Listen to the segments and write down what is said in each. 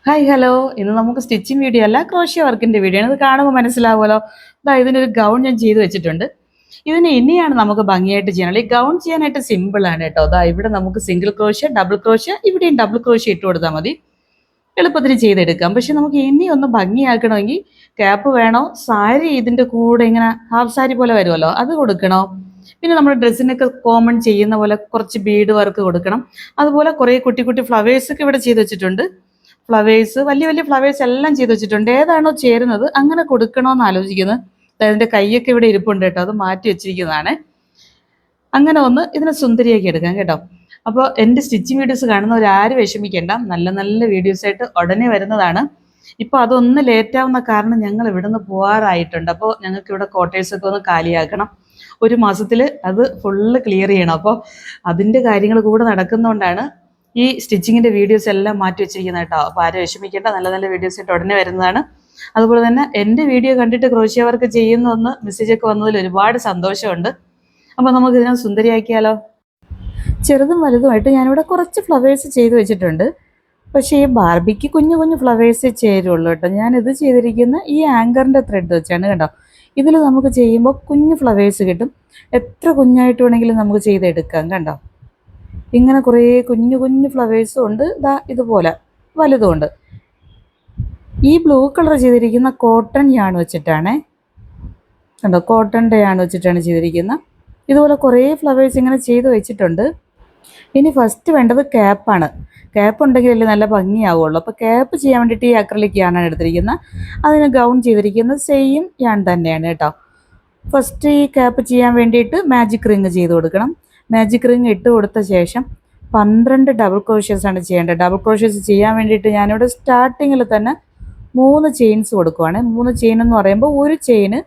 Hi hello, ഇന്ന് നമുക്ക് stitching video അല്ല, ക്രോഷ്യ വർക്കിന്റെ വീഡിയോ ആണ്. ഇത് കാണുമ്പോൾ മനസ്സിലാവുമല്ലോ. ഇതിനൊരു ഗൗൺ ഞാൻ ചെയ്തു വെച്ചിട്ടുണ്ട്. ഇതിന് ഇനിയാണ് നമുക്ക് ഭംഗിയായിട്ട് ചെയ്യാനുള്ളത്. ഈ ഗൗൺ ചെയ്യാനായിട്ട് സിമ്പിൾ ആണ് കേട്ടോ. ഇവിടെ നമുക്ക് സിംഗിൾ ക്രോഷ്യ, ഡബിൾ ക്രോഷ്യ, ഇവിടെയും ഡബിൾ ക്രോഷ്യ ഇട്ട് കൊടുത്താൽ മതി. എളുപ്പത്തിന് ചെയ്തെടുക്കാം. പക്ഷെ നമുക്ക് ഇനി ഒന്ന് ഭംഗിയാക്കണമെങ്കിൽ ക്യാപ്പ് വേണോ, സാരി ഇതിന്റെ കൂടെ ഇങ്ങനെ ഹാഫ് സാരി പോലെ വരുമല്ലോ, അത് കൊടുക്കണോ, പിന്നെ നമ്മുടെ ഡ്രസ്സിനൊക്കെ കോമൺ ചെയ്യുന്ന പോലെ കുറച്ച് ബീഡ് വർക്ക് കൊടുക്കണം. അതുപോലെ കുറേ കുട്ടി കുട്ടി ഫ്ലവേഴ്സൊക്കെ ഇവിടെ ചെയ്ത് വെച്ചിട്ടുണ്ട്. ഫ്ലവേഴ്സ്, വലിയ വലിയ ഫ്ലവേഴ്സ് എല്ലാം ചെയ്ത് വെച്ചിട്ടുണ്ട്. ഏതാണോ ചേരുന്നത് അങ്ങനെ കൊടുക്കണോന്ന് ആലോചിക്കുന്നത്. അതിന്റെ കൈയൊക്കെ ഇവിടെ ഇരിപ്പുണ്ട് കേട്ടോ, അത് മാറ്റി വെച്ചിരിക്കുന്നതാണ്. അങ്ങനെ ഒന്ന് ഇതിനെ സുന്ദരിയാക്കി എടുക്കാം കേട്ടോ. അപ്പോൾ എൻ്റെ സ്റ്റിച്ചിങ് വീഡിയോസ് കാണുന്നവരാരും വിഷമിക്കേണ്ട, നല്ല നല്ല വീഡിയോസ് ആയിട്ട് ഉടനെ വരുന്നതാണ്. ഇപ്പോൾ അതൊന്ന് ലേറ്റ് ആവുന്ന കാരണം ഞങ്ങൾ ഇവിടുന്ന് പോകാറായിട്ടുണ്ട്. അപ്പോൾ ഞങ്ങൾക്ക് ഇവിടെ ക്വാർട്ടേഴ്സൊക്കെ ഒന്ന് കാലിയാക്കണം. ഒരു മാസത്തിൽ അത് ഫുള്ള് ക്ലിയർ ചെയ്യണം. അപ്പോൾ അതിൻ്റെ കാര്യങ്ങൾ കൂടെ നടക്കുന്നതുകൊണ്ടാണ് ഈ സ്റ്റിച്ചിങ്ങിൻ്റെ വീഡിയോസ് എല്ലാം മാറ്റി വെച്ചിരിക്കുന്നത് കേട്ടോ. അപ്പോൾ ആരും വിഷമിക്കേണ്ട, നല്ല നല്ല വീഡിയോസ് ആയിട്ട് ഉടനെ വരുന്നതാണ്. അതുപോലെ തന്നെ എൻ്റെ വീഡിയോ കണ്ടിട്ട് ക്രോഷ്യ വർക്ക് ചെയ്യുന്നൊന്ന് മെസ്സേജൊക്കെ വന്നതിൽ ഒരുപാട് സന്തോഷമുണ്ട്. അപ്പോൾ നമുക്ക് ഇതിനെ സുന്ദരിയാക്കിയാലോ. ചെറുതും വലുതുമായിട്ട് ഞാനിവിടെ കുറച്ച് ഫ്ലവേഴ്സ് ചെയ്ത് വെച്ചിട്ടുണ്ട്. പക്ഷേ ഈ ബാർബിക്ക് കുഞ്ഞു കുഞ്ഞു ഫ്ലവേഴ്സേ ചേരുള്ളൂ കേട്ടോ. ഞാനിത് ചെയ്തിരിക്കുന്ന ഈ ആങ്കറിൻ്റെ ത്രെഡ് വെച്ചാണ് കേട്ടോ. ഇതിൽ നമുക്ക് ചെയ്യുമ്പോൾ കുഞ്ഞു ഫ്ലവേഴ്സ് കിട്ടും. എത്ര കുഞ്ഞായിട്ട് വേണമെങ്കിലും നമുക്ക് ചെയ്തെടുക്കാം കണ്ടോ. ഇങ്ങനെ കുറേ കുഞ്ഞു കുഞ്ഞു ഫ്ലവേഴ്സും ഉണ്ട്, ഇതുപോലെ വലുതുമുണ്ട്. ഈ ബ്ലൂ കളർ ചെയ്തിരിക്കുന്ന കോട്ടൺ യാൺ വെച്ചിട്ടാണ് കണ്ടോ, കോട്ടൻ്റെ യാൺ വെച്ചിട്ടാണ് ചെയ്തിരിക്കുന്നത്. ഇതുപോലെ കുറേ ഫ്ലവേഴ്സ് ഇങ്ങനെ ചെയ്ത് വെച്ചിട്ടുണ്ട്. ഇനി ഫസ്റ്റ് വേണ്ടത് ക്യാപ്പാണ്. ക്യാപ്പ് ഉണ്ടെങ്കിലല്ലേ നല്ല ഭംഗിയാവുള്ളൂ. അപ്പോൾ ക്യാപ്പ് ചെയ്യാൻ വേണ്ടിയിട്ട് ഈ അക്രലിക് യാണാണ് എടുത്തിരിക്കുന്നത്. അതിന് ഗൗൺ ചെയ്തിരിക്കുന്നത് സെയിം യാൺ തന്നെയാണ് കേട്ടോ. ഫസ്റ്റ് ഈ ക്യാപ്പ് ചെയ്യാൻ വേണ്ടിയിട്ട് മാജിക് റിങ് ചെയ്ത് കൊടുക്കണം. മാജിക് റിങ് ഇട്ട് കൊടുത്ത ശേഷം 12 ഡബിൾ ക്രോഷ്യസ് ആണ് ചെയ്യേണ്ടത്. ഡബിൾ ക്രോഷ്യസ് ചെയ്യാൻ വേണ്ടിയിട്ട് ഞാനിവിടെ സ്റ്റാർട്ടിങ്ങിൽ തന്നെ 3 ചെയിൻസ് കൊടുക്കുവാണ്. 3 ചെയിൻ എന്ന് പറയുമ്പോൾ ഒരു ചെയിന്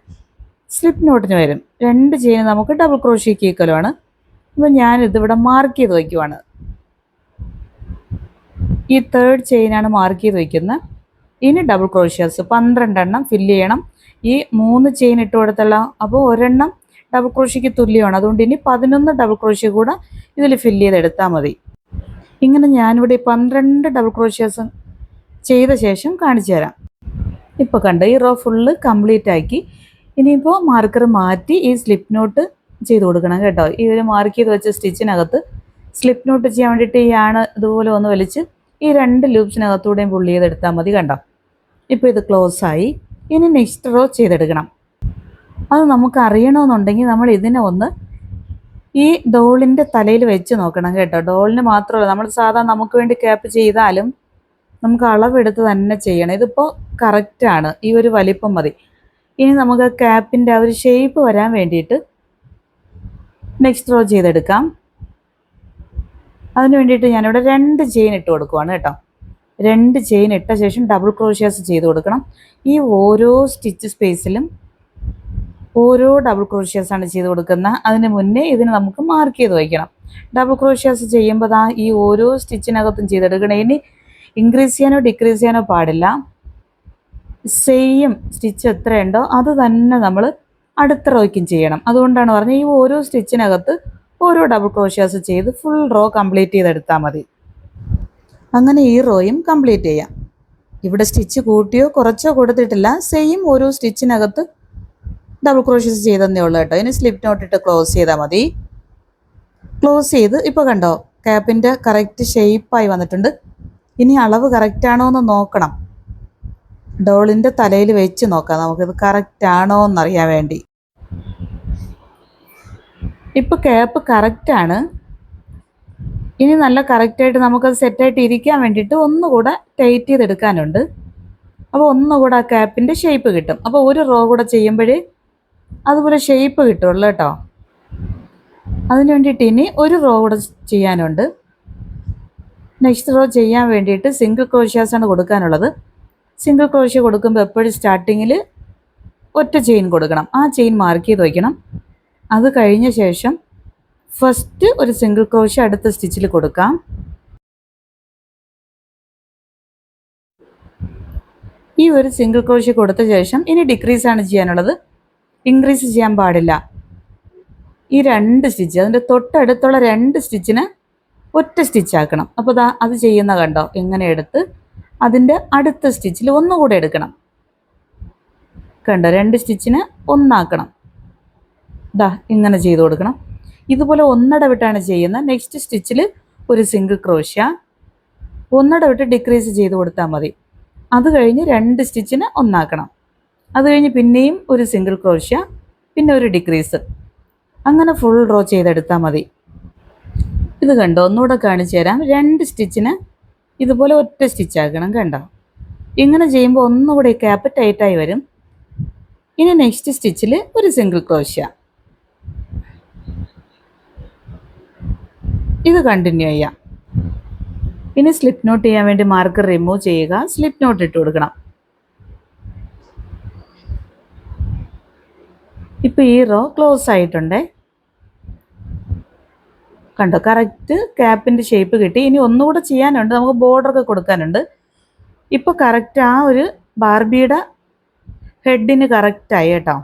സ്ലിപ്പ് നോട്ടിന് വരും, 2 ചെയിൻ നമുക്ക് ഡബിൾ ക്രോഷ്യക്ക് ഈക്വലുമാണ്. അപ്പോൾ ഞാനിതിവിടെ മാർക്ക് ചെയ്ത് വയ്ക്കുവാണ്. ഈ 3rd ചെയിനാണ് മാർക്ക് ചെയ്ത് വയ്ക്കുന്നത്. ഇനി ഡബിൾ ക്രോഷ്യസ് 12 എണ്ണം ഫില്ല് ചെയ്യണം. ഈ 3 ചെയിൻ ഇട്ട് കൊടുത്തല്ല, അപ്പോൾ ഒരെണ്ണം ഡബിൾ ക്രോഷ്യക്ക് തുല്യമാണ്. അതുകൊണ്ട് ഇനി 11 ഡബിൾ ക്രോഷ്യ കൂടെ ഇതിൽ ഫില്ല് ചെയ്തെടുത്താൽ മതി. ഇങ്ങനെ ഞാനിവിടെ 12 ഡബിൾ ക്രോഷ്യസ് ചെയ്ത ശേഷം കാണിച്ചു തരാം. ഇപ്പോൾ കണ്ട ഈ റോ ഫുള്ള് കംപ്ലീറ്റ് ആക്കി. ഇനിയിപ്പോൾ മാർക്കർ മാറ്റി ഈ സ്ലിപ്പ് നോട്ട് ചെയ്ത് കൊടുക്കണം കേട്ടോ. ഈ ഒരു മാർക്ക് ചെയ്ത് വെച്ച സ്റ്റിച്ചിനകത്ത് സ്ലിപ്പ് നോട്ട് ചെയ്യാൻ വേണ്ടിയിട്ട് ഈ യാണ് ഇതുപോലെ ഒന്ന് വലിച്ച് ഈ 2 ലൂപ്സിനകത്തൂടെയും പുള്ളി ചെയ്തെടുത്താൽ മതി കണ്ടോ. ഇപ്പോൾ ഇത് ക്ലോസ് ആയി. ഇനി നെക്സ്റ്റ് റോ ചെയ്തെടുക്കണം. അത് നമുക്ക് അറിയണമെന്നുണ്ടെങ്കിൽ നമ്മൾ ഇതിനെ ഒന്ന് ഈ ഡോളിൻ്റെ തലയിൽ വെച്ച് നോക്കണം കേട്ടോ. ഡോളിന് മാത്രമല്ല, നമ്മൾ സാധാരണ നമുക്ക് വേണ്ടി ക്യാപ്പ് ചെയ്താലും നമുക്ക് അളവെടുത്ത് തന്നെ ചെയ്യണം. ഇതിപ്പോൾ കറക്റ്റാണ്, ഈ ഒരു വലിപ്പം മതി. ഇനി നമുക്ക് ക്യാപ്പിൻ്റെ ആ ഒരു ഷേപ്പ് വരാൻ വേണ്ടിയിട്ട് നെക്സ്റ്റ് റോ ചെയ്തെടുക്കാം. അതിന് വേണ്ടിയിട്ട് ഞാനിവിടെ 2 ചെയിൻ ഇട്ട് കൊടുക്കുവാണ് കേട്ടോ. 2 ചെയിൻ ഇട്ട ശേഷം ഡബിൾ ക്രോഷ്യാസ് ചെയ്ത് കൊടുക്കണം. ഈ ഓരോ സ്റ്റിച്ച് സ്പേസിലും ഓരോ ഡബിൾ ക്രോഷ്യാസ് ആണ് ചെയ്ത് കൊടുക്കുന്നത്. അതിന് മുന്നേ ഇതിന് നമുക്ക് മാർക്ക് ചെയ്ത് വയ്ക്കണം. ഡബിൾ ക്രോഷ്യാസ് ചെയ്യുമ്പോൾ ഈ ഓരോ സ്റ്റിച്ചിനകത്തും ചെയ്തെടുക്കണം. ഇനി ഇൻക്രീസ് ചെയ്യാനോ ഡിക്രീസ് ചെയ്യാനോ പാടില്ല. സെയിം സ്റ്റിച്ച് എത്രയുണ്ടോ അത് തന്നെ നമ്മൾ അടുത്ത റോയ്ക്കും ചെയ്യണം. അതുകൊണ്ടാണ് പറഞ്ഞത് ഈ ഓരോ സ്റ്റിച്ചിനകത്ത് ഓരോ ഡബിൾ ക്രോഷ്യാസ് ചെയ്ത് ഫുൾ റോ കംപ്ലീറ്റ് ചെയ്തെടുത്താൽ മതി. അങ്ങനെ ഈ റോയും കംപ്ലീറ്റ് ചെയ്യാം. ഇവിടെ സ്റ്റിച്ച് കൂട്ടിയോ കുറച്ചോ കൊടുത്തിട്ടില്ല, സെയിം ഓരോ സ്റ്റിച്ചിനകത്ത് ഡബിൾ ക്രോഷ്യസ് ചെയ്തതന്നേ ഉള്ളൂ കേട്ടോ. ഇനി സ്ലിപ്പ് നോട്ടിട്ട് ക്ലോസ് ചെയ്താൽ മതി. ക്ലോസ് ചെയ്ത് ഇപ്പോൾ കണ്ടോ ക്യാപ്പിൻ്റെ കറക്റ്റ് ഷേപ്പായി വന്നിട്ടുണ്ട്. ഇനി അളവ് കറക്റ്റ് ആണോ എന്ന് നോക്കണം. ഡോളിൻ്റെ തലയിൽ വെച്ച് നോക്കാം നമുക്കിത് കറക്റ്റ് ആണോ എന്നറിയാൻ വേണ്ടി. ഇപ്പോൾ ക്യാപ്പ് കറക്റ്റാണ്. ഇനി നല്ല കറക്റ്റായിട്ട് നമുക്കത് സെറ്റായിട്ട് ഇരിക്കാൻ വേണ്ടിയിട്ട് ഒന്നുകൂടെ ടൈറ്റ് ചെയ്തെടുക്കാനുണ്ട്. അപ്പോൾ ഒന്നുകൂടെ ആ ക്യാപ്പിൻ്റെ ഷേപ്പ് കിട്ടും. അപ്പോൾ ഒരു റോ കൂടെ ചെയ്യുമ്പോഴേ അതുപോലെ ഷേപ്പ് കിട്ടുള്ളൂ കേട്ടോ. അതിന് വേണ്ടിയിട്ട് ഇനി ഒരു റോ കൂടെ ചെയ്യാനുണ്ട്. നെക്സ്റ്റ് റോ ചെയ്യാൻ വേണ്ടിയിട്ട് സിംഗിൾ ക്രോഷ്യാസാണ് കൊടുക്കാനുള്ളത്. സിംഗിൾ ക്രോഷ്യ കൊടുക്കുമ്പോൾ എപ്പോഴും സ്റ്റാർട്ടിങ്ങിൽ ഒറ്റ ചെയിൻ കൊടുക്കണം. ആ ചെയിൻ മാർക്ക് ചെയ്ത് വയ്ക്കണം. അത് കഴിഞ്ഞ ശേഷം ഫസ്റ്റ് ഒരു സിംഗിൾ ക്രോഷ്യ അടുത്ത സ്റ്റിച്ചിൽ കൊടുക്കാം. ഈ ഒരു സിംഗിൾ ക്രോഷ്യ കൊടുത്ത ശേഷം ഇനി ഡിക്രീസ് ആണ് ചെയ്യാനുള്ളത്, ഇൻക്രീസ് ചെയ്യാൻ പാടില്ല. ഈ 2 സ്റ്റിച്ച് അതിൻ്റെ തൊട്ടടുത്തുള്ള 2 സ്റ്റിച്ചിന് ഒറ്റ സ്റ്റിച്ച് ആക്കണം. അപ്പോൾ അത് ചെയ്യുന്ന കണ്ടോ, ഇങ്ങനെ എടുത്ത് അതിൻ്റെ അടുത്ത സ്റ്റിച്ചിൽ ഒന്നുകൂടെ എടുക്കണം. കണ്ടോ, 2 സ്റ്റിച്ചിനെ ഒന്നാക്കണം. ദാ ഇങ്ങനെ ചെയ്ത് കൊടുക്കണം. ഇതുപോലെ ഒന്നിടവിട്ടാണ് ചെയ്യുന്നത്. നെക്സ്റ്റ് സ്റ്റിച്ചിൽ ഒരു സിംഗിൾ ക്രോഷ്യ, ഒന്നിടവിട്ട് ഡിക്രീസ് ചെയ്ത് കൊടുത്താൽ മതി. അത് കഴിഞ്ഞ് 2 സ്റ്റിച്ചിനെ ഒന്നാക്കണം. അത് കഴിഞ്ഞ് പിന്നെയും ഒരു സിംഗിൾ ക്രോഷ്യ, പിന്നെ ഒരു ഡിക്രീസ്, അങ്ങനെ ഫുൾ റോ ചെയ്തെടുത്താൽ മതി. ഇത് കണ്ടോ, ഒന്നുകൂടെ കാണിച്ചു തരാം. 2 സ്റ്റിച്ചിന് ഇതുപോലെ ഒറ്റ സ്റ്റിച്ചാക്കണം. കണ്ടോ, ഇങ്ങനെ ചെയ്യുമ്പോൾ ഒന്നുകൂടി ക്യാപ്പ് ടൈറ്റായി വരും. ഇനി നെക്സ്റ്റ് സ്റ്റിച്ചിൽ ഒരു സിംഗിൾ ക്രോഷ്യ, ഇത് കണ്ടിന്യൂ ചെയ്യാം. ഇനി സ്ലിപ്പ് നോട്ട് ചെയ്യാൻ വേണ്ടി മാർക്കർ റിമൂവ് ചെയ്യുക. സ്ലിപ്പ് നോട്ട് ഇട്ട് കൊടുക്കണം. ഇപ്പോൾ ഈ റോ ക്ലോസ് ആയിട്ടുണ്ടേ. കണ്ടോ, കറക്റ്റ് ക്യാപ്പിൻ്റെ ഷേപ്പ് കിട്ടി. ഇനി ഒന്നുകൂടെ ചെയ്യാനുണ്ട്, നമുക്ക് ബോർഡറൊക്കെ കൊടുക്കാനുണ്ട്. ഇപ്പോൾ കറക്റ്റ് ആ ഒരു ബാർബിയുടെ ഹെഡിന് കറക്റ്റായി കേട്ടോ.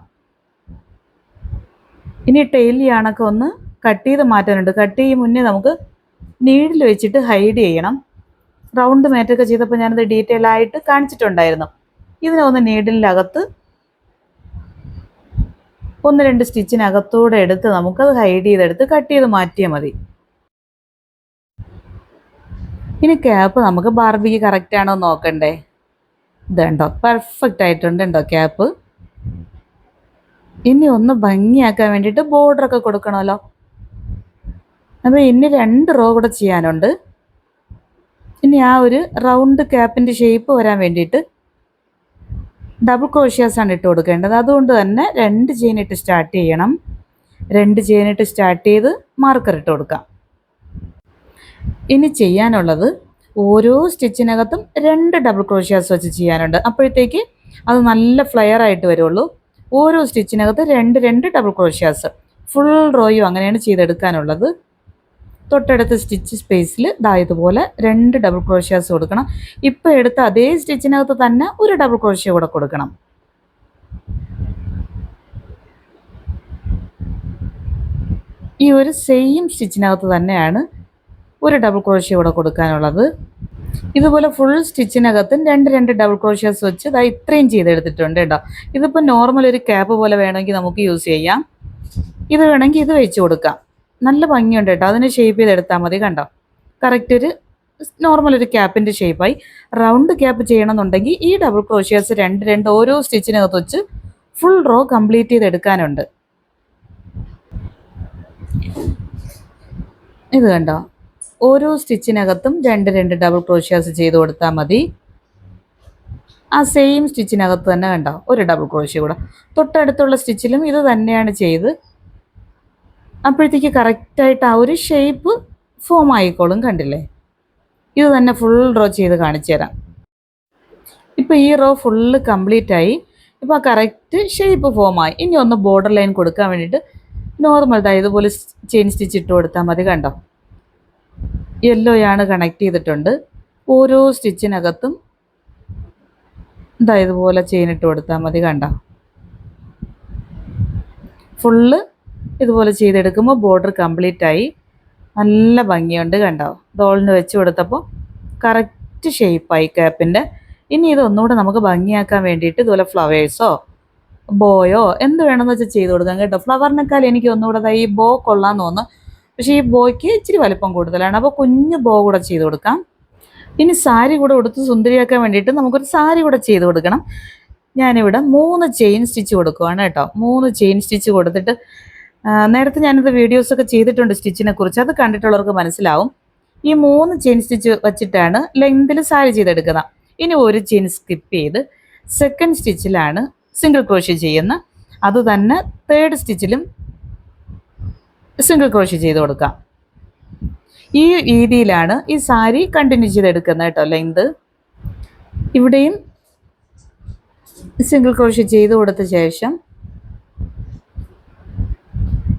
ഇനി ടെയിൽ യാണൊക്കെ ഒന്ന് കട്ട് ചെയ്ത് മാറ്റാനുണ്ട്. കട്ട് ചെയ്യും മുന്നേ നമുക്ക് നീഡിൽ വെച്ചിട്ട് ഹൈഡ് ചെയ്യണം. റൗണ്ട് മേറ്റൊക്കെ ചെയ്തപ്പോൾ ഞാനത് ഡീറ്റെയിൽ ആയിട്ട് കാണിച്ചിട്ടുണ്ടായിരുന്നു. ഇതിനെ ഒന്ന് നീഡിലിനകത്ത് 1-2 സ്റ്റിച്ചിനകത്തൂടെ എടുത്ത് നമുക്കത് ഹൈഡ് ചെയ്തെടുത്ത് കട്ട് ചെയ്ത് മാറ്റിയാൽ മതി. ഇനി ക്യാപ്പ് നമുക്ക് ബാർബിക്ക് കറക്റ്റ് ആണോ നോക്കണ്ടേ. ഇതുണ്ടോ, പെർഫെക്റ്റ് ആയിട്ടുണ്ട് ഉണ്ടോ ക്യാപ്പ്. ഇനി ഒന്ന് ഭംഗിയാക്കാൻ വേണ്ടിയിട്ട് ബോർഡറൊക്കെ കൊടുക്കണമല്ലോ. അപ്പോൾ ഇനി 2 റോ കൂടെ ചെയ്യാനുണ്ട്. ഇനി ആ ഒരു റൗണ്ട് ക്യാപ്പിൻ്റെ ഷേപ്പ് വരാൻ വേണ്ടിയിട്ട് ഡബിൾ ക്രോഷ്യാസാണ് ഇട്ട് കൊടുക്കേണ്ടത്. അതുകൊണ്ട് തന്നെ 2 ചെയിൻ ഇട്ട് സ്റ്റാർട്ട് ചെയ്യണം. 2 ചെയിൻ ഇട്ട് സ്റ്റാർട്ട് ചെയ്ത് മാർക്കർ ഇട്ട് കൊടുക്കാം. ഇനി ചെയ്യാനുള്ളത് ഓരോ സ്റ്റിച്ചിനകത്തും 2 ഡബിൾ ക്രോഷ്യാസ് വെച്ച് ചെയ്യാനുണ്ട്. അപ്പോഴത്തേക്ക് അത് നല്ല ഫ്ലെയർ ആയിട്ട് വരുള്ളൂ. ഓരോ സ്റ്റിച്ചിനകത്ത് 2 ഡബിൾ ക്രോഷ്യാസ്, ഫുൾ റോയും അങ്ങനെയാണ് ചെയ്തെടുക്കാനുള്ളത്. തൊട്ടടുത്ത സ്റ്റിച്ച് സ്പേസിൽ ഇതുപോലെ 2 ഡബിൾ ക്രോഷ്യാസ് കൊടുക്കണം. ഇപ്പോൾ എടുത്ത അതേ സ്റ്റിച്ചിനകത്ത് തന്നെ ഒരു ഡബിൾ ക്രോഷ്യ കൂടെ കൊടുക്കണം. ഈ ഒരു സെയിം സ്റ്റിച്ചിനകത്ത് തന്നെയാണ് ഒരു ഡബിൾ ക്രോഷ്യ കൂടെ കൊടുക്കാനുള്ളത്. ഇതുപോലെ ഫുൾ സ്റ്റിച്ചിനകത്തും 2 ഡബിൾ ക്രോഷ്യാസ് വെച്ച് ഇത്രയും ചെയ്തെടുത്തിട്ടുണ്ട് കേട്ടോ. ഇതിപ്പോൾ നോർമൽ ഒരു ക്യാപ്പ് പോലെ വേണമെങ്കിൽ നമുക്ക് യൂസ് ചെയ്യാം. ഇത് വേണമെങ്കിൽ ഇത് വെച്ച് കൊടുക്കാം. നല്ല ഭംഗിയുണ്ട് കേട്ടോ. അതിനെ ഷേപ്പ് ചെയ്തെടുത്താൽ മതി. കണ്ടോ, കറക്റ്റ് ഒരു നോർമൽ ഒരു ക്യാപ്പിൻ്റെ ഷേപ്പായി. റൗണ്ട് ക്യാപ്പ് ചെയ്യണമെന്നുണ്ടെങ്കിൽ ഈ ഡബിൾ ക്രോഷ്യാസ് 2 ഓരോ സ്റ്റിച്ചിനകത്ത് വെച്ച് ഫുൾ റോ കംപ്ലീറ്റ് ചെയ്തെടുക്കാനുണ്ട്. ഇത് കണ്ടോ, ഓരോ സ്റ്റിച്ചിനകത്തും 2 ഡബിൾ ക്രോഷ്യാസ് ചെയ്ത് കൊടുത്താൽ മതി. ആ സെയിം സ്റ്റിച്ചിനകത്ത് തന്നെ കണ്ടോ ഒരു ഡബിൾ ക്രോഷ്യ കൂടെ. തൊട്ടടുത്തുള്ള സ്റ്റിച്ചിലും ഇത് തന്നെയാണ് ചെയ്ത്. അപ്പോഴത്തേക്ക് കറക്റ്റായിട്ട് ആ ഒരു ഷേപ്പ് ഫോം ആയിക്കോളും. കണ്ടില്ലേ, ഇത് തന്നെ ഫുൾ റോ ചെയ്ത് കാണിച്ചു തരാം. ഇപ്പോൾ ഈ റോ ഫുള്ള് കംപ്ലീറ്റ് ആയി. ഇപ്പോൾ ആ കറക്റ്റ് ഷേപ്പ് ഫോമായി. ഇനി ഒന്ന് ബോർഡർ ലൈൻ കൊടുക്കാൻ വേണ്ടിയിട്ട് നോർമൽ ഇതുപോലെ ചെയിൻ സ്റ്റിച്ച് ഇട്ട് കൊടുത്താൽ മതി. കണ്ടോ, യെല്ലോയാണ് കണക്ട് ചെയ്തിട്ടുണ്ട്. ഓരോ സ്റ്റിച്ചിനകത്തും ഇതുപോലെ ചെയിൻ ഇട്ട് കൊടുത്താൽ മതി. കണ്ടോ, ഫുള്ള് ഇതുപോലെ ചെയ്തെടുക്കുമ്പോൾ ബോർഡർ കംപ്ലീറ്റ് ആയി. നല്ല ഭംഗിയുണ്ട്. കണ്ടോ, ഡോളിന് വെച്ച് കൊടുത്തപ്പോൾ കറക്റ്റ് ഷേപ്പായി ക്യാപ്പിൻ്റെ. ഇനി ഇതൊന്നുകൂടെ നമുക്ക് ഭംഗിയാക്കാൻ വേണ്ടിയിട്ട് ഇതുപോലെ ഫ്ലവേഴ്സോ ബോയോ എന്ത് വേണമെന്ന് വെച്ചാൽ ചെയ്ത് കൊടുക്കാം കേട്ടോ. ഫ്ലവറിനേക്കാൾ എനിക്ക് ഒന്നുകൂടെ ഈ ബോ കൊള്ളാമെന്ന് തോന്നുന്നു. പക്ഷേ ഈ ബോയ്ക്ക് ഇച്ചിരി വലിപ്പം കൂടുതലാണ്. അപ്പോൾ കുഞ്ഞു ബോ കൂടെ ചെയ്ത് കൊടുക്കാം. ഇനി സാരി കൂടെ കൊടുത്ത് സുന്ദരിയാക്കാൻ വേണ്ടിയിട്ട് നമുക്കൊരു സാരി കൂടെ ചെയ്ത് കൊടുക്കണം. ഞാനിവിടെ 3 ചെയിൻ സ്റ്റിച്ച് കൊടുക്കുവാണ് കേട്ടോ. 3 ചെയിൻ സ്റ്റിച്ച് കൊടുത്തിട്ട് നേരത്തെ ഞാനിത് വീഡിയോസൊക്കെ ചെയ്തിട്ടുണ്ട് സ്റ്റിച്ചിനെ കുറിച്ച്. അത് കണ്ടിട്ടുള്ളവർക്ക് മനസ്സിലാവും. ഈ 3 ചെയിൻ സ്റ്റിച്ച് വെച്ചിട്ടാണ് ലെങ്തിൽ സാരി ചെയ്തെടുക്കുന്നത്. ഇനി ഒരു ചെയിൻ സ്കിപ്പ് ചെയ്ത് സെക്കൻഡ് സ്റ്റിച്ചിലാണ് സിംഗിൾ ക്രോഷ്യ ചെയ്യുന്നത്. അത് തന്നെ തേർഡ് സ്റ്റിച്ചിലും സിംഗിൾ ക്രോഷ്യ ചെയ്ത് കൊടുക്കാം. ഈ രീതിയിലാണ് ഈ സാരി കണ്ടിന്യൂ ചെയ്തെടുക്കുന്നത് കേട്ടോ. ലെങ്ത് ഇവിടെയും സിംഗിൾ ക്രോഷ്യ ചെയ്ത് കൊടുത്ത ശേഷം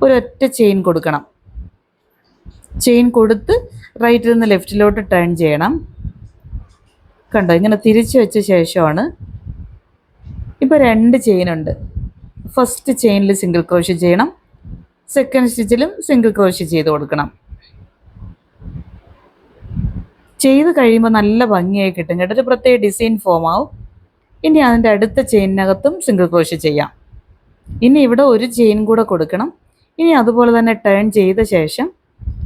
ഒരൊറ്റ ചെയിൻ കൊടുക്കണം. ചെയിൻ കൊടുത്ത് റൈറ്റിൽ നിന്ന് ലെഫ്റ്റിലോട്ട് ടേൺ ചെയ്യണം. കണ്ടോ, ഇങ്ങനെ തിരിച്ചു വെച്ച ശേഷമാണ് ഇപ്പോൾ 2 ചെയിനുണ്ട്. ഫസ്റ്റ് ചെയിനിൽ സിംഗിൾ ക്രോഷ്യ ചെയ്യണം, സെക്കൻഡ് സ്റ്റിച്ചിലും സിംഗിൾ ക്രോഷ്യ ചെയ്ത് കൊടുക്കണം. ചെയ്ത് കഴിയുമ്പോൾ നല്ല ഭംഗിയായി കിട്ടും കേട്ടോ, ഒരു പ്രത്യേക ഡിസൈൻ ഫോം ആവും. ഇനി അതിൻ്റെ അടുത്ത ചെയിനകത്തും സിംഗിൾ ക്രോഷ്യ ചെയ്യാം. ഇനി ഇവിടെ ഒരു ചെയിൻ കൂടെ കൊടുക്കണം. ഇനി അതുപോലെ തന്നെ ടേൺ ചെയ്ത ശേഷം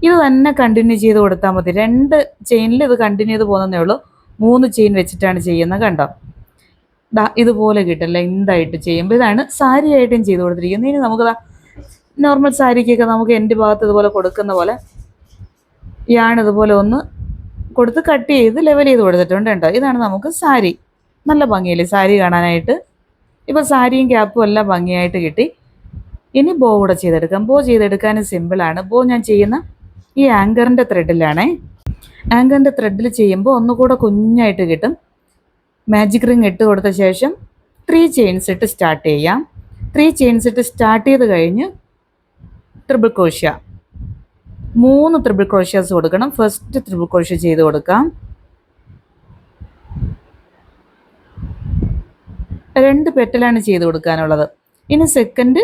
ഇത് തന്നെ കണ്ടിന്യൂ ചെയ്ത് കൊടുത്താൽ മതി. 2 ചെയിനിൽ ഇത് കണ്ടിന്യൂ ചെയ്ത് പോകുന്നതേ ഉള്ളൂ. 3 ചെയിൻ വെച്ചിട്ടാണ് ചെയ്യുന്നത് കണ്ടോ. ഇതുപോലെ കിട്ടില്ല എന്തായിട്ട് ചെയ്യുമ്പോൾ. ഇതാണ് സാരി ആയിട്ടും ചെയ്ത് കൊടുത്തിരിക്കുന്നത്. ഇനി നമുക്ക് നോർമൽ സാരിക്കൊക്കെ നമുക്ക് എൻ്റെ ഭാഗത്ത് ഇതുപോലെ കൊടുക്കുന്ന പോലെ ഇതുപോലെ ഒന്ന് കൊടുത്ത് കട്ട് ചെയ്ത് ലെവൽ ചെയ്ത് കൊടുത്തിട്ടുണ്ട് കേട്ടോ. ഇതാണ് നമുക്ക് സാരി. നല്ല ഭംഗിയില്ലേ സാരി കാണാനായിട്ട്. ഇപ്പോൾ സാരിയും ക്യാപ്പും എല്ലാം ഭംഗിയായിട്ട് കിട്ടി. ഇനി ബോ കൂടെ ചെയ്തെടുക്കാം. ബോ ചെയ്തെടുക്കാനും സിമ്പിളാണ്. ബോ ഞാൻ ചെയ്യുന്ന ഈ ആങ്കറിൻ്റെ ത്രെഡിലാണേ. ആങ്കറിൻ്റെ ത്രെഡിൽ ചെയ്യുമ്പോൾ ഒന്നുകൂടെ കുഞ്ഞായിട്ട് കിട്ടും. മാജിക് റിങ് ഇട്ട് കൊടുത്ത ശേഷം 3 ചെയിൻസ് ഇട്ട് സ്റ്റാർട്ട് ചെയ്യാം. 3 ചെയിൻസ് ഇട്ട് സ്റ്റാർട്ട് ചെയ്ത് കഴിഞ്ഞ് ട്രിപ്പിൾ ക്രോഷ്യ 3 ട്രിപ്പിൾ ക്രോഷ്യാസ് കൊടുക്കണം. ഫസ്റ്റ് ട്രിപ്പിൾ ക്രോഷ്യ ചെയ്ത് കൊടുക്കാം. 2 പെറ്റലാണ് ചെയ്ത് കൊടുക്കാനുള്ളത്. ഇനി സെക്കൻഡ്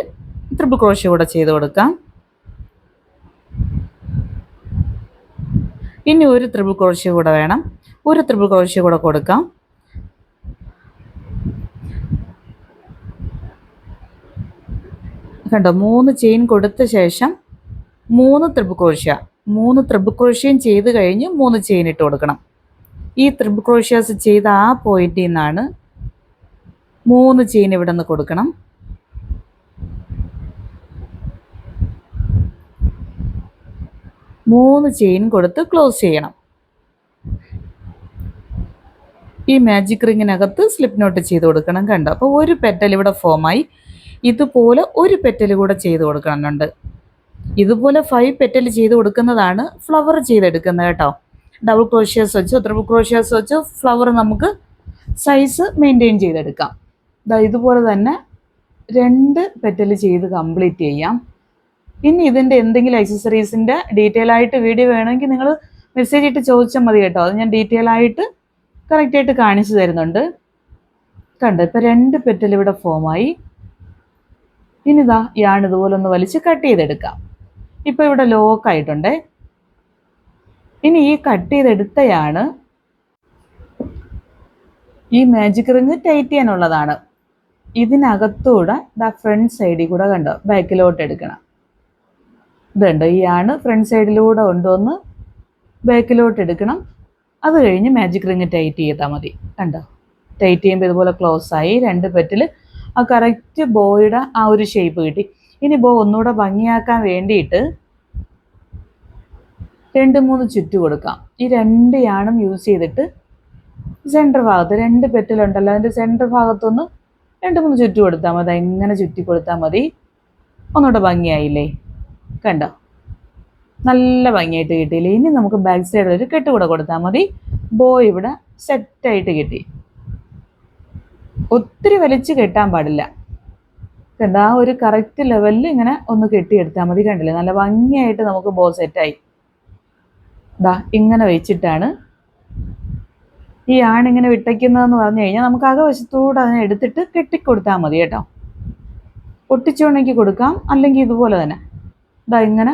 ട്രിപ്പിൾ ക്രോഷ്യ കൂടെ ചെയ്ത് കൊടുക്കാം. ഇനി ഒരു ട്രിപ്പിൾ ക്രോഷ്യ കൂടെ വേണം. ഒരു ട്രിപ്പിൾ ക്രോഷ്യ കൂടെ കൊടുക്കാം. കണ്ടോ 3 ചെയിൻ കൊടുത്ത ശേഷം 3 ട്രിപ്പിൾ ക്രോഷ്യ. 3 ട്രിപ്പിൾ ക്രോഷ്യയും ചെയ്ത് കഴിഞ്ഞ് 3 ചെയിൻ ഇട്ട് കൊടുക്കണം. ഈ ട്രിപ്പിൾ ക്രോഷ്യാസ് ചെയ്ത ആ പോയിന്റിൽ നിന്നാണ് 3 ചെയിൻ ഇവിടെ നിന്ന് കൊടുക്കണം. മൂന്ന് ചെയിൻ കൊടുത്ത് ക്ലോസ് ചെയ്യണം. ഈ മാജിക് റിങ്ങിനകത്ത് സ്ലിപ്പ് നോട്ട് ചെയ്ത് കൊടുക്കണം കണ്ടോ. അപ്പോൾ ഒരു പെറ്റൽ ഇവിടെ ഫോമായി. ഇതുപോലെ ഒരു പെറ്റൽ കൂടെ ചെയ്ത് കൊടുക്കണമെന്നുണ്ട്. ഇതുപോലെ 5 പെറ്റൽ ചെയ്ത് കൊടുക്കുന്നതാണ് ഫ്ലവർ ചെയ്തെടുക്കുന്നത് കേട്ടോ. ഡബിൾ ക്രോഷ്യാസ് വെച്ചോ ട്രിപ്പിൾ ക്രോഷ്യാസ് വെച്ചോ ഫ്ലവർ നമുക്ക് സൈസ് മെയിൻറ്റെയിൻ ചെയ്തെടുക്കാം. ഇതുപോലെ തന്നെ 2 പെറ്റൽ ചെയ്ത് കംപ്ലീറ്റ് ചെയ്യാം. ഇനി ഇതിൻ്റെ എന്തെങ്കിലും ആക്സസറീസിൻ്റെ ഡീറ്റെയിൽ ആയിട്ട് വീഡിയോ വേണമെങ്കിൽ നിങ്ങൾ മെസ്സേജ് ഇട്ട് ചോദിച്ചാൽ മതി കേട്ടോ. അത് ഞാൻ ഡീറ്റെയിൽ ആയിട്ട് കറക്റ്റായിട്ട് കാണിച്ചു തരുന്നുണ്ട്. കണ്ടോ ഇപ്പോൾ 2 പെറ്റൽ ഇവിടെ ഫോമായി. ഇനി ഇതുപോലെ ഒന്ന് വലിച്ച് കട്ട് ചെയ്തെടുക്കാം. ഇപ്പോൾ ഇവിടെ ലോക്കായിട്ടുണ്ടേ. ഇനി ഈ കട്ട് ചെയ്തെടുത്തയാണ് ഈ മാജിക് റിങ് ടൈറ്റ് ചെയ്യാനുള്ളതാണ്. ഇതിനകത്തൂടെ ഫ്രണ്ട് സൈഡിൽ കൂടെ കണ്ടോ ബാക്കിലോട്ട് എടുക്കണം. ഇതുണ്ട് ഈ ഫ്രണ്ട് സൈഡിലൂടെ കൊണ്ടുവന്ന് ബാക്കിലോട്ട് എടുക്കണം. അത് കഴിഞ്ഞ് മാജിക് റിങ് ടൈറ്റ് ചെയ്താൽ മതി. കണ്ടോ ടൈറ്റ് ചെയ്യുമ്പോൾ ഇതുപോലെ ക്ലോസ് ആയി 2 പെറ്റിൽ ആ കറക്റ്റ് ബോയുടെ ആ ഒരു ഷേപ്പ് കിട്ടി. ഇനി ബോ ഒന്നുകൂടെ ഭംഗിയാക്കാൻ വേണ്ടിയിട്ട് 2-3 ചുറ്റ് കൊടുക്കാം. ഈ 2 യാണും യൂസ് ചെയ്തിട്ട് സെൻറ്റർ ഭാഗത്ത് 2 പെറ്റിലുണ്ടല്ലോ അതിൻ്റെ സെൻറ്റർ ഭാഗത്തൊന്ന് 2-3 ചുറ്റ് കൊടുത്താൽ മതി. എങ്ങനെ ചുറ്റി കൊടുത്താൽ മതി. ഒന്നുകൂടെ ഭംഗിയായില്ലേ കണ്ടോ നല്ല ഭംഗിയായിട്ട് കിട്ടിയില്ലേ. ഇനി നമുക്ക് ബാക്ക് സൈഡിൽ ഒരു കെട്ട് കൂടെ കൊടുത്താൽ മതി. ബോ ഇവിടെ സെറ്റായിട്ട് കിട്ടി. ഒത്തിരി വലിച്ച് കെട്ടാൻ പാടില്ല കണ്ടോ. ആ ഒരു കറക്റ്റ് ലെവലിൽ ഇങ്ങനെ ഒന്ന് കെട്ടിയെടുത്താൽ മതി. കണ്ടില്ലേ നല്ല ഭംഗിയായിട്ട് നമുക്ക് ബോ സെറ്റായി. ഇങ്ങനെ വെച്ചിട്ടാണ് ഈ ഇങ്ങനെ വിട്ടയ്ക്കുന്നതെന്ന് പറഞ്ഞു കഴിഞ്ഞാൽ നമുക്ക് അകവശത്തൂടെ അതിനെ എടുത്തിട്ട് കെട്ടിക്കൊടുത്താൽ മതി കേട്ടോ. ഒട്ടിച്ചുകൊണ്ടെങ്കിൽ കൊടുക്കാം, അല്ലെങ്കിൽ ഇതുപോലെ തന്നെ ഇങ്ങനെ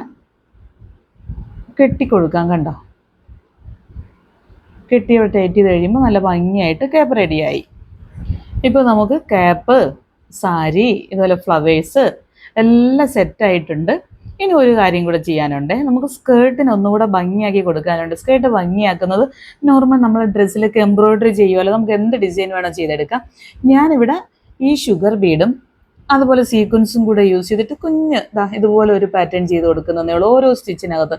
കെട്ടിക്കൊടുക്കാം. കണ്ടോ കെട്ടി ടൈറ്റ് ചെയ്ത് കഴിയുമ്പോൾ നല്ല ഭംഗിയായിട്ട് ക്യാപ്പ് റെഡിയായി. ഇപ്പോൾ നമുക്ക് ക്യാപ്പ് സാരി ഇതുപോലെ ഫ്ലവേഴ്സ് എല്ലാം സെറ്റായിട്ടുണ്ട്. ഇനി ഒരു കാര്യം കൂടെ ചെയ്യാനുണ്ട്. നമുക്ക് സ്കേർട്ടിന് ഒന്നുകൂടെ ഭംഗിയാക്കി കൊടുക്കാനുണ്ട്. സ്കേർട്ട് ഭംഗിയാക്കുന്നത് നോർമൽ നമ്മൾ ഡ്രസ്സിലൊക്കെ എംബ്രോയ്ഡറി ചെയ്യുമല്ലോ, നമുക്ക് എന്ത് ഡിസൈൻ വേണോ ചെയ്തെടുക്കാം. ഞാനിവിടെ ഈ ഷുഗർ ബീഡും അതുപോലെ സീക്വൻസും കൂടെ യൂസ് ചെയ്തിട്ട് കുഞ്ഞ് ഇതുപോലെ ഒരു പാറ്റേൺ ചെയ്ത് കൊടുക്കുന്നതേ ഉള്ളൂ. ഓരോ സ്റ്റിച്ചിനകത്ത്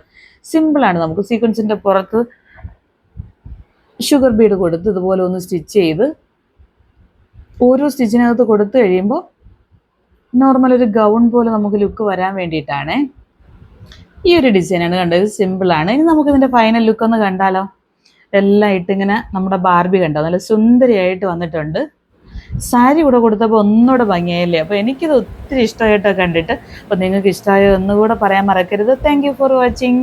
സിമ്പിളാണ്. നമുക്ക് സീക്വൻസിൻ്റെ പുറത്ത് ഷുഗർ ബീഡ് കൊടുത്ത് ഇതുപോലെ ഒന്ന് സ്റ്റിച്ച് ചെയ്ത് ഓരോ സ്റ്റിച്ചിനകത്ത് കൊടുത്തു കഴിയുമ്പോൾ നോർമൽ ഒരു ഗൗൺ പോലെ നമുക്ക് ലുക്ക് വരാൻ വേണ്ടിയിട്ടാണ് ഈ ഒരു ഡിസൈനാണ് കണ്ടത്. സിമ്പിളാണ്. ഇനി നമുക്കിതിൻ്റെ ഫൈനൽ ലുക്ക് ഒന്ന് കണ്ടാലോ. എല്ലാം ഇട്ടിങ്ങനെ നമ്മുടെ ബാർബി കണ്ടോ നല്ല സുന്ദരിയായിട്ട് വന്നിട്ടുണ്ട്. സാരി കൂടെ കൊടുത്തപ്പോൾ ഒന്നുകൂടെ ഭംഗിയായില്ലേ. അപ്പോൾ എനിക്കിത് ഒത്തിരി ഇഷ്ടമായിട്ടോ കണ്ടിട്ട്. അപ്പോൾ നിങ്ങൾക്ക് ഇഷ്ടമായോ ഒന്നുകൂടെ പറയാൻ മറക്കരുത്. Thank you for watching.